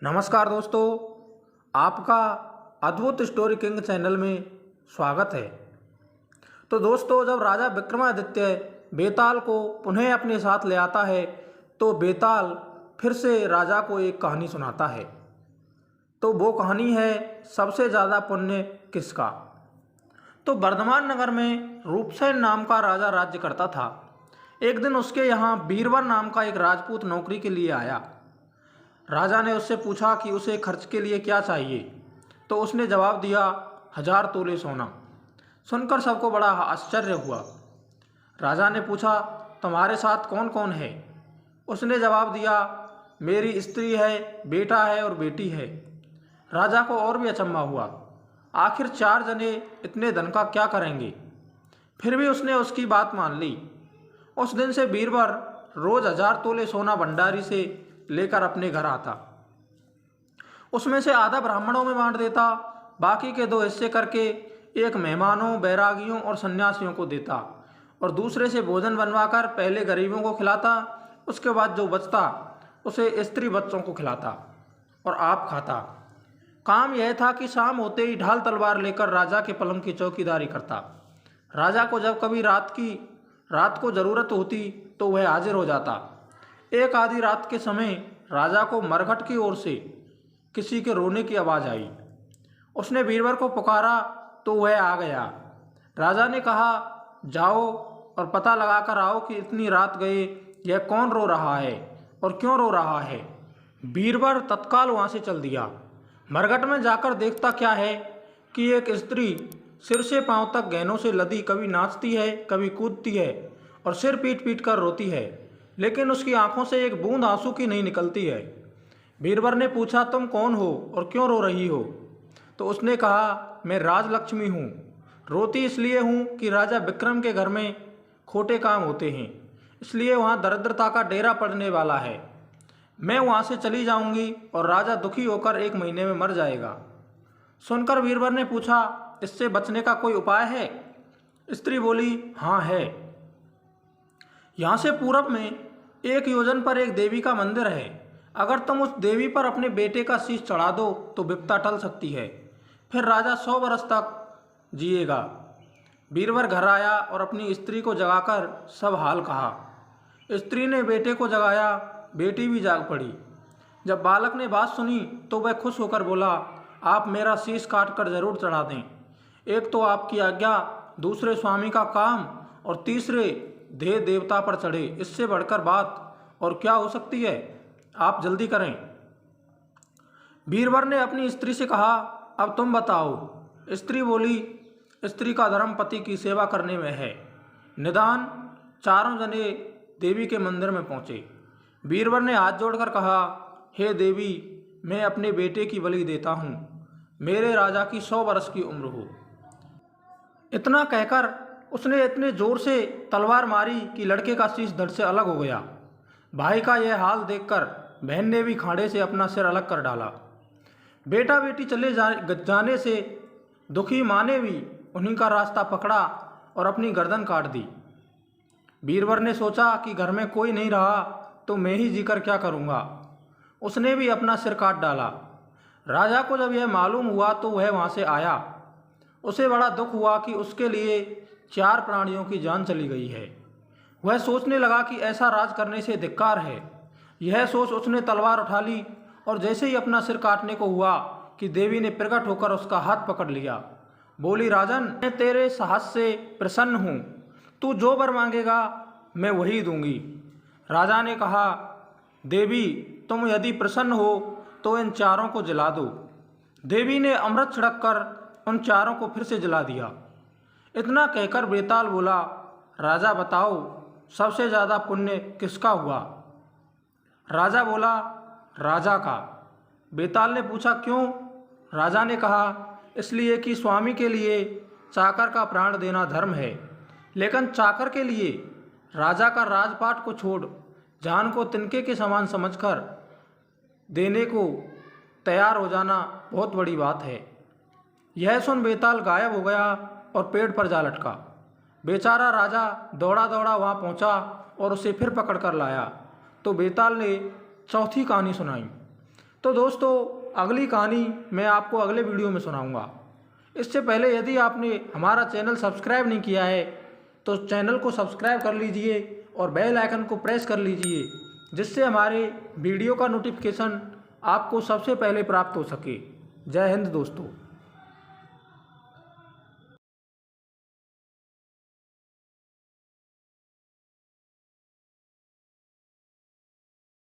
नमस्कार दोस्तों, आपका अद्भुत स्टोरी किंग चैनल में स्वागत है। तो दोस्तों, जब राजा विक्रमादित्य बेताल को पुनः अपने साथ ले आता है तो बेताल फिर से राजा को एक कहानी सुनाता है। तो वो कहानी है सबसे ज़्यादा पुण्य किसका। तो वर्धमान नगर में रूपसेन नाम का राजा राज्य करता था। एक दिन उसके यहाँ बीरबल नाम का एक राजपूत नौकरी के लिए आया। राजा ने उससे पूछा कि उसे खर्च के लिए क्या चाहिए, तो उसने जवाब दिया 1000 तोले सोना। सुनकर सबको बड़ा आश्चर्य हुआ। राजा ने पूछा, तुम्हारे साथ कौन कौन है? उसने जवाब दिया, मेरी स्त्री है, बेटा है और बेटी है। राजा को और भी अचंभा हुआ, आखिर 4 जने इतने धन का क्या करेंगे? फिर भी उसने उसकी बात मान ली। उस दिन से बीरबल रोज 1000 तोले सोना भंडारी से लेकर अपने घर आता। उसमें से आधा ब्राह्मणों में बांट देता, बाकी के 2 हिस्से करके एक मेहमानों, बैरागियों और सन्यासियों को देता और दूसरे से भोजन बनवाकर पहले गरीबों को खिलाता, उसके बाद जो बचता उसे स्त्री बच्चों को खिलाता और आप खाता। काम यह था कि शाम होते ही ढाल तलवार लेकर राजा के पलंग की चौकीदारी करता। राजा को जब कभी रात को ज़रूरत होती तो वह हाजिर हो जाता। एक आधी रात के समय राजा को मरघट की ओर से किसी के रोने की आवाज़ आई। उसने बीरबल को पुकारा तो वह आ गया। राजा ने कहा, जाओ और पता लगाकर आओ कि इतनी रात गए यह कौन रो रहा है और क्यों रो रहा है। बीरबल तत्काल वहाँ से चल दिया। मरघट में जाकर देखता क्या है कि एक स्त्री सिर से पांव तक गहनों से लदी कभी नाचती है, कभी कूदती है और सिर पीट पीट कर रोती है, लेकिन उसकी आंखों से एक बूंद आंसू की नहीं निकलती है। बीरबल ने पूछा, तुम कौन हो और क्यों रो रही हो? तो उसने कहा, मैं राजलक्ष्मी हूँ। रोती इसलिए हूँ कि राजा विक्रम के घर में खोटे काम होते हैं, इसलिए वहाँ दरिद्रता का डेरा पड़ने वाला है। मैं वहाँ से चली जाऊँगी और राजा दुखी होकर 1 महीने में मर जाएगा। सुनकर बीरबल ने पूछा, इससे बचने का कोई उपाय है? स्त्री बोली, हाँ है। यहाँ से पूरब में 1 योजन पर एक देवी का मंदिर है। अगर तुम उस देवी पर अपने बेटे का शीश चढ़ा दो तो विपदा टल सकती है, फिर राजा 100 वर्ष तक जिएगा। बीरबल घर आया और अपनी स्त्री को जगाकर सब हाल कहा। स्त्री ने बेटे को जगाया, बेटी भी जाग पड़ी। जब बालक ने बात सुनी तो वह खुश होकर बोला, आप मेरा शीश काट कर जरूर चढ़ा दें। एक तो आपकी आज्ञा, दूसरे स्वामी का काम और तीसरे देव देवता पर चढ़े, इससे बढ़कर बात और क्या हो सकती है? आप जल्दी करें। बीरबल ने अपनी स्त्री से कहा, अब तुम बताओ। स्त्री बोली, स्त्री का धर्म पति की सेवा करने में है। निदान 4 जने देवी के मंदिर में पहुँचे। बीरबल ने हाथ जोड़कर कहा, हे देवी, मैं अपने बेटे की बलि देता हूँ, मेरे राजा की 100 वर्ष की उम्र हो। इतना कहकर उसने इतने जोर से तलवार मारी कि लड़के का शीश धड़ से अलग हो गया। भाई का यह हाल देखकर बहन ने भी खाड़े से अपना सिर अलग कर डाला। बेटा बेटी चले जाने से दुखी माँ ने भी उन्हीं का रास्ता पकड़ा और अपनी गर्दन काट दी। बीरबल ने सोचा कि घर में कोई नहीं रहा तो मैं ही जीकर क्या करूँगा। उसने भी अपना सिर काट डाला। राजा को जब यह मालूम हुआ तो वह वहाँ से आया। उसे बड़ा दुख हुआ कि उसके लिए 4 प्राणियों की जान चली गई है। वह सोचने लगा कि ऐसा राज करने से धिक्कार है। यह सोच उसने तलवार उठा ली और जैसे ही अपना सिर काटने को हुआ कि देवी ने प्रकट होकर उसका हाथ पकड़ लिया। बोली, राजन, मैं तेरे साहस से प्रसन्न हूँ, तू जो वर मांगेगा मैं वही दूंगी। राजा ने कहा, देवी, तुम यदि प्रसन्न हो तो इन 4 को जला दो। देवी ने अमृत छिड़क कर उन 4 को फिर से जला दिया। इतना कहकर बेताल बोला, राजा बताओ, सबसे ज़्यादा पुण्य किसका हुआ? राजा बोला, राजा का। बेताल ने पूछा, क्यों? राजा ने कहा, इसलिए कि स्वामी के लिए चाकर का प्राण देना धर्म है, लेकिन चाकर के लिए राजा का राजपाट को छोड़ जान को तिनके के समान समझकर देने को तैयार हो जाना बहुत बड़ी बात है। यह सुन बेताल गायब हो गया और पेड़ पर जा लटका। बेचारा राजा दौड़ा दौड़ा वहाँ पहुँचा और उसे फिर पकड़ कर लाया तो बेताल ने चौथी कहानी सुनाई। तो दोस्तों अगली कहानी मैं आपको अगले वीडियो में सुनाऊंगा। इससे पहले यदि आपने हमारा चैनल सब्सक्राइब नहीं किया है तो चैनल को सब्सक्राइब कर लीजिए और बेल आइकन को प्रेस कर लीजिए, जिससे हमारे वीडियो का नोटिफिकेशन आपको सबसे पहले प्राप्त हो सके। जय हिंद दोस्तों।